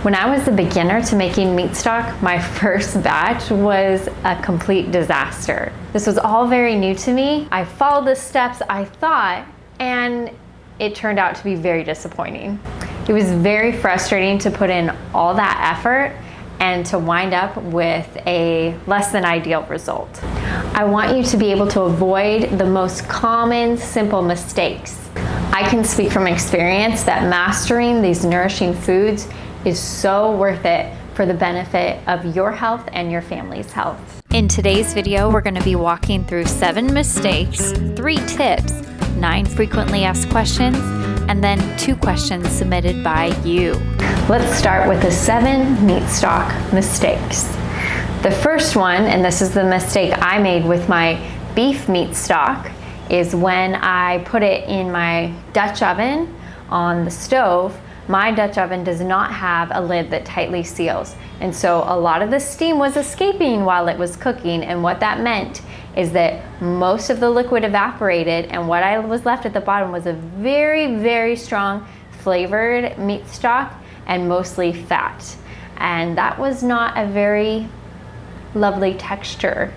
When I was a beginner to making Meatstock, my first batch was a complete disaster. This was all very new to me. I followed the steps I thought, and it turned out to be very disappointing. It was very frustrating to put in all that effort and to wind up with a less than ideal result. I want you to be able to avoid the most common, simple mistakes. I can speak from experience that mastering these nourishing foods is so worth it for the benefit of your health and your family's health. In today's video, we're going to be walking through 7 mistakes, 3 tips, 9 frequently asked questions, and then 2 questions submitted by you. Let's start with the 7 Meatstock mistakes. The first one, and this is the mistake I made with my beef Meatstock, is when I put it in my Dutch oven on the stove. My Dutch oven does not have a lid that tightly seals. And so a lot of the steam was escaping while it was cooking. And what that meant is that most of the liquid evaporated, and what I was left at the bottom was a very, very strong flavored Meatstock and mostly fat. And that was not a very lovely texture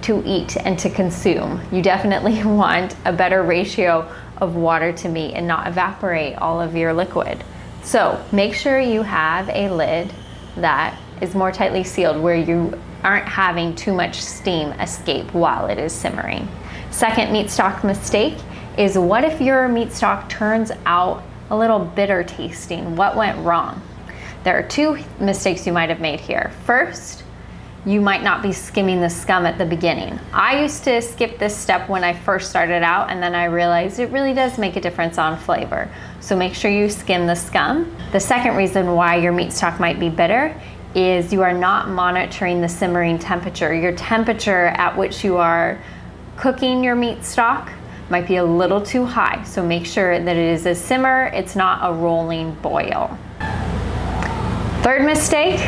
to eat and to consume. You definitely want a better ratio of water to meat and not evaporate all of your liquid. So make sure you have a lid that is more tightly sealed where you aren't having too much steam escape while it is simmering. Second Meatstock mistake is, what if your Meatstock turns out a little bitter tasting? What went wrong? There are 2 mistakes you might have made here. First, you might not be skimming the scum at the beginning. I used to skip this step when I first started out, and then I realized it really does make a difference on flavor. So make sure you skim the scum. The second reason why your Meatstock might be bitter is you are not monitoring the simmering temperature. Your temperature at which you are cooking your Meatstock might be a little too high. So make sure that it is a simmer, it's not a rolling boil. Third mistake,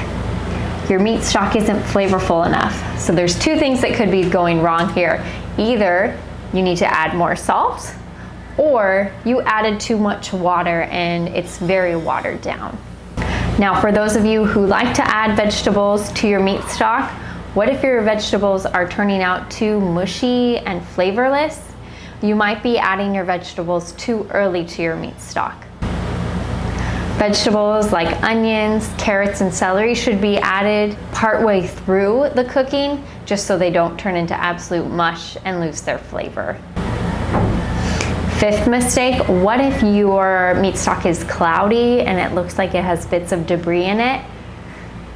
your Meatstock isn't flavorful enough. So there's 2 things that could be going wrong here. Either you need to add more salt, or you added too much water and it's very watered down. Now, for those of you who like to add vegetables to your Meatstock, what if your vegetables are turning out too mushy and flavorless? You might be adding your vegetables too early to your Meatstock. Vegetables like onions, carrots, and celery should be added partway through the cooking, just so they don't turn into absolute mush and lose their flavor. Fifth mistake, what if your Meatstock is cloudy and it looks like it has bits of debris in it?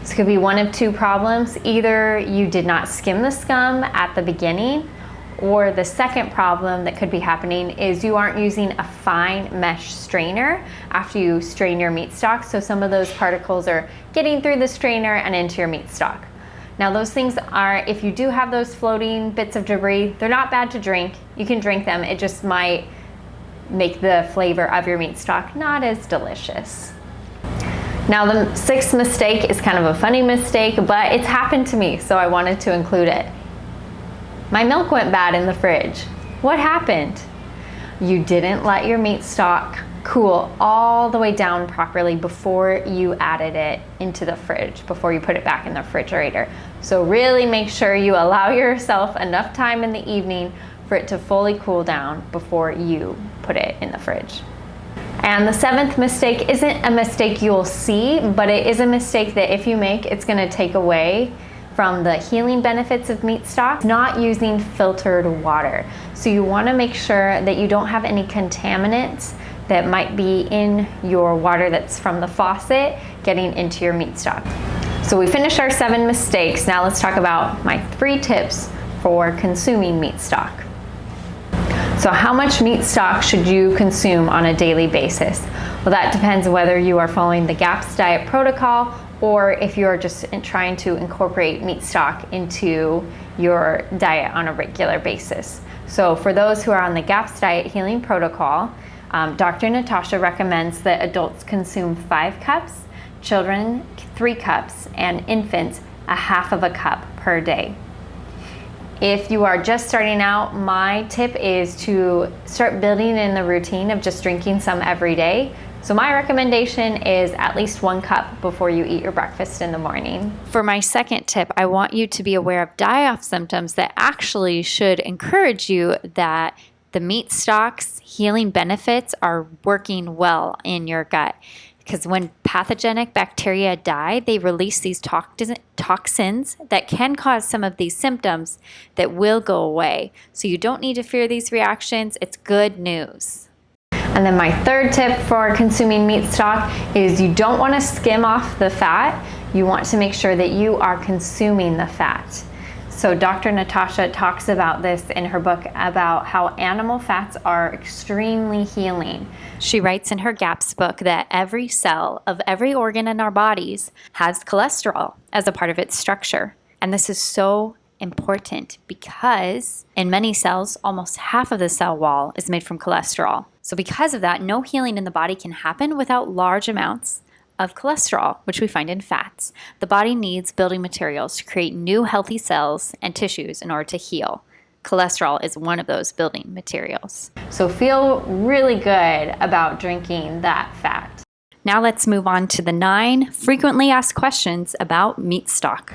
This could be one of 2 problems. Either you did not skim the scum at the beginning, or the second problem that could be happening is you aren't using a fine mesh strainer after you strain your Meatstock, so some of those particles are getting through the strainer and into your Meatstock. Now those things are, if you do have those floating bits of debris, they're not bad to drink. You can drink them, it just might make the flavor of your Meatstock not as delicious. Now the 6th mistake is kind of a funny mistake, but it's happened to me, so I wanted to include it. My milk went bad in the fridge. What happened? You didn't let your Meatstock cool all the way down properly before you added it into the fridge, before you put it back in the refrigerator. So really make sure you allow yourself enough time in the evening for it to fully cool down before you put it in the fridge. And the 7th mistake isn't a mistake you'll see, but it is a mistake that if you make, it's gonna take away from the healing benefits of Meatstock, not using filtered water. So you wanna make sure that you don't have any contaminants that might be in your water that's from the faucet getting into your Meatstock. So we finished our 7 mistakes. Now let's talk about my 3 tips for consuming Meatstock. So how much Meatstock should you consume on a daily basis? Well, that depends whether you are following the GAPS diet protocol or if you're just trying to incorporate Meatstock into your diet on a regular basis. So for those who are on the GAPS diet healing protocol, Dr. Natasha recommends that adults consume 5 cups, children 3 cups, and infants a half of a cup per day. If you are just starting out, my tip is to start building in the routine of just drinking some every day. So my recommendation is at least 1 cup before you eat your breakfast in the morning. For my second tip, I want you to be aware of die-off symptoms that actually should encourage you that the Meatstock's healing benefits are working well in your gut. Because when pathogenic bacteria die, they release these toxins that can cause some of these symptoms that will go away. So you don't need to fear these reactions. It's good news. And then my third tip for consuming Meatstock is you don't want to skim off the fat. You want to make sure that you are consuming the fat. So Dr. Natasha talks about this in her book about how animal fats are extremely healing. She writes in her GAPS book that every cell of every organ in our bodies has cholesterol as a part of its structure. And this is so important because in many cells, almost half of the cell wall is made from cholesterol. So because of that, no healing in the body can happen without large amounts of cholesterol, which we find in fats. The body needs building materials to create new healthy cells and tissues in order to heal. Cholesterol is one of those building materials. So feel really good about drinking that fat. Now let's move on to the 9 frequently asked questions about Meatstock.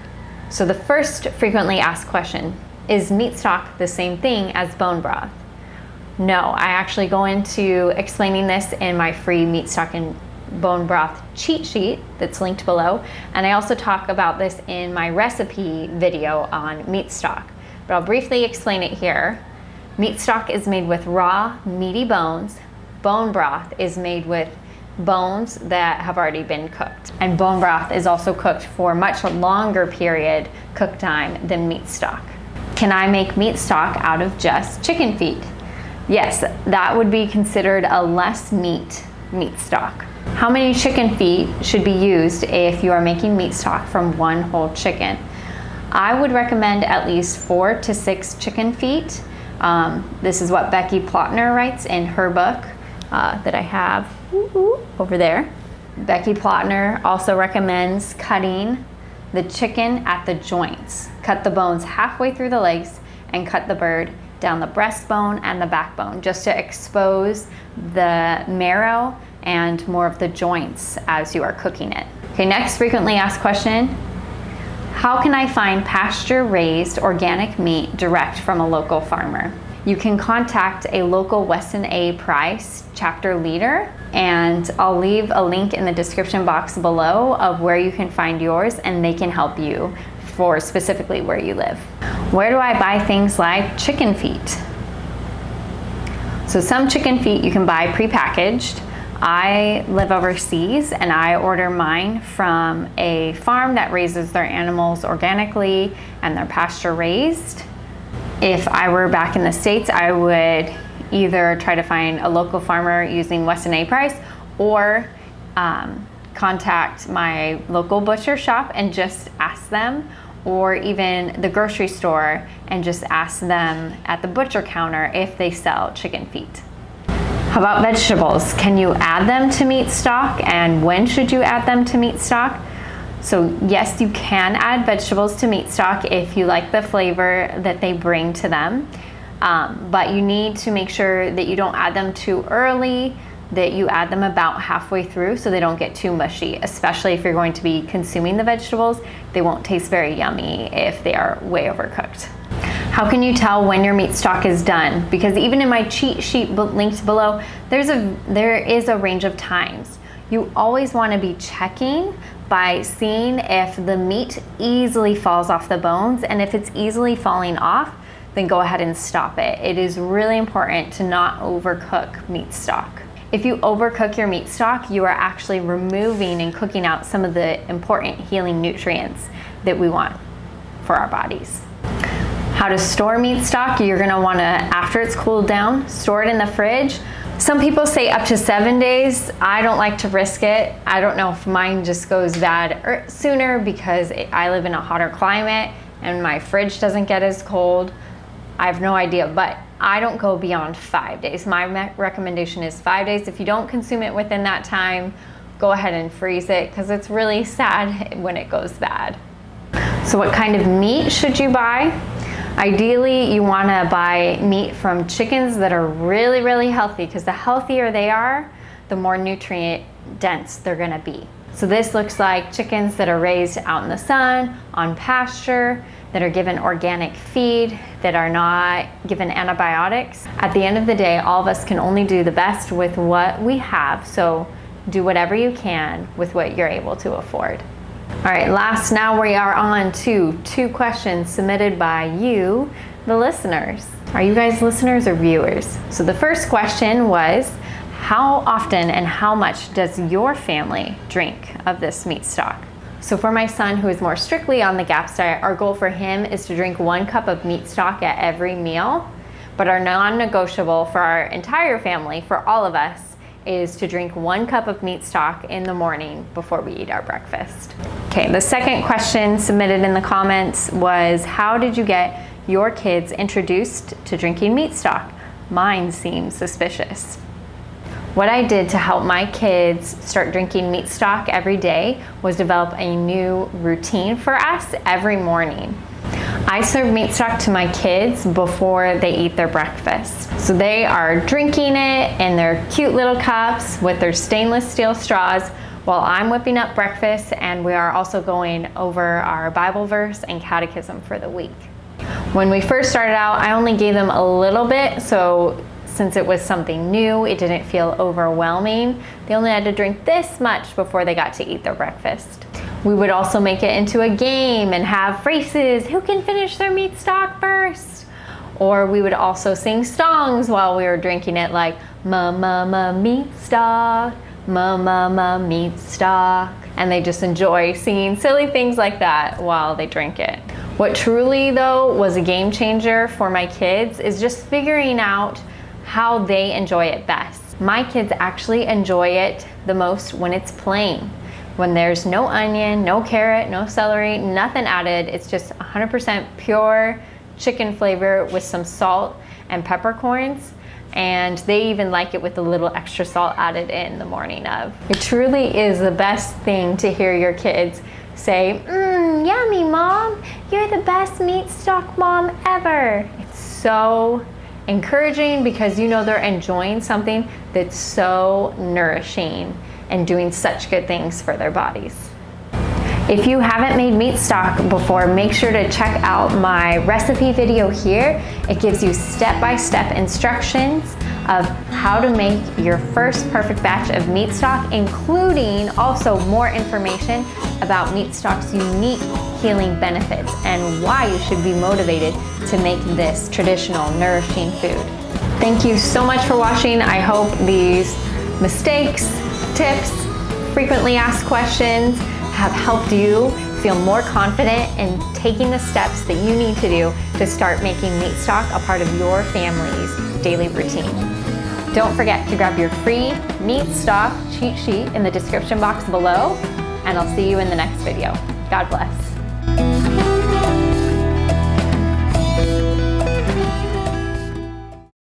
So the first frequently asked question, is Meatstock the same thing as bone broth? No, I actually go into explaining this in my free Meatstock and bone broth cheat sheet that's linked below, and I also talk about this in my recipe video on Meatstock, but I'll briefly explain it here. Meatstock is made with raw meaty bones. Bone broth is made with bones that have already been cooked, and bone broth is also cooked for much longer period cook time than Meatstock. Can I make Meatstock out of just chicken feet? Yes, that would be considered a less meat Meatstock. How many chicken feet should be used if you are making Meatstock from one whole chicken? I would recommend at least 4 to 6 chicken feet. This is what Becky Plotner writes in her book that I have over there. Becky Plotner also recommends cutting the chicken at the joints. Cut the bones halfway through the legs and cut the bird down the breastbone and the backbone just to expose the marrow and more of the joints as you are cooking it. Okay, next frequently asked question. How can I find pasture-raised organic meat direct from a local farmer? You can contact a local Weston A. Price chapter leader, and I'll leave a link in the description box below of where you can find yours, and they can help you for specifically where you live. Where do I buy things like chicken feet? So some chicken feet you can buy prepackaged. I live overseas and I order mine from a farm that raises their animals organically and they're pasture raised. If I were back in the States, I would either try to find a local farmer using Weston A. Price or contact my local butcher shop and just ask them, or even the grocery store and just ask them at the butcher counter if they sell chicken feet. How about vegetables? Can you add them to Meatstock, and when should you add them to Meatstock? So yes, you can add vegetables to Meatstock if you like the flavor that they bring to them, but you need to make sure that you don't add them too early, that you add them about halfway through so they don't get too mushy, especially if you're going to be consuming the vegetables. They won't taste very yummy if they are way overcooked. How can you tell when your Meatstock is done? Because even in my cheat sheet linked below, there is a range of times. You always want to be checking by seeing if the meat easily falls off the bones, and if it's easily falling off, then go ahead and stop it. It is really important to not overcook Meatstock. If you overcook your Meatstock, you are actually removing and cooking out some of the important healing nutrients that we want for our bodies. How to store Meatstock? You're gonna wanna, after it's cooled down, store it in the fridge. Some people say up to 7 days. I don't like to risk it. I don't know if mine just goes bad sooner because I live in a hotter climate and my fridge doesn't get as cold. I have no idea, but I don't go beyond 5 days. My recommendation is 5 days. If you don't consume it within that time, go ahead and freeze it because it's really sad when it goes bad. So what kind of meat should you buy? Ideally, you want to buy meat from chickens that are really, really healthy, because the healthier they are, the more nutrient dense they're gonna be. So this looks like chickens that are raised out in the sun, on pasture, that are given organic feed, that are not given antibiotics. At the end of the day, all of us can only do the best with what we have, so do whatever you can with what you're able to afford. All right, now we are on to 2 questions submitted by you, the listeners. Are you guys listeners or viewers? So the first question was, how often and how much does your family drink of this Meatstock? So for my son, who is more strictly on the GAPS diet, our goal for him is to drink 1 cup of Meatstock at every meal, but our non-negotiable for our entire family, for all of us, is to drink 1 cup of Meatstock in the morning before we eat our breakfast. Okay, the second question submitted in the comments was, how did you get your kids introduced to drinking Meatstock? Mine seems suspicious. What I did to help my kids start drinking Meatstock every day was develop a new routine for us every morning. I serve Meatstock to my kids before they eat their breakfast. So they are drinking it in their cute little cups with their stainless steel straws while I'm whipping up breakfast, and we are also going over our Bible verse and catechism for the week. When we first started out, I only gave them a little bit, so since it was something new, it didn't feel overwhelming. They only had to drink this much before they got to eat their breakfast. We would also make it into a game and have races. Who can finish their Meatstock first? Or we would also sing songs while we were drinking it, like ma ma ma Meatstock, ma ma ma Meatstock. And they just enjoy singing silly things like that while they drink it. What truly though was a game changer for my kids is just figuring out how they enjoy it best. My kids actually enjoy it the most when it's plain. When there's no onion, no carrot, no celery, nothing added. It's just 100% pure chicken flavor with some salt and peppercorns. And they even like it with a little extra salt added in the morning of. It truly is the best thing to hear your kids say, yummy mom, you're the best Meatstock mom ever. It's so encouraging because you know they're enjoying something that's so nourishing and doing such good things for their bodies. If you haven't made Meatstock before, make sure to check out my recipe video here. It gives you step-by-step instructions of how to make your first perfect batch of Meatstock, including also more information about Meatstock's unique healing benefits and why you should be motivated to make this traditional, nourishing food. Thank you so much for watching. I hope these mistakes, tips, frequently asked questions have helped you feel more confident in taking the steps that you need to do to start making Meatstock a part of your family's daily routine. Don't forget to grab your free Meatstock cheat sheet in the description box below, and I'll see you in the next video. God bless.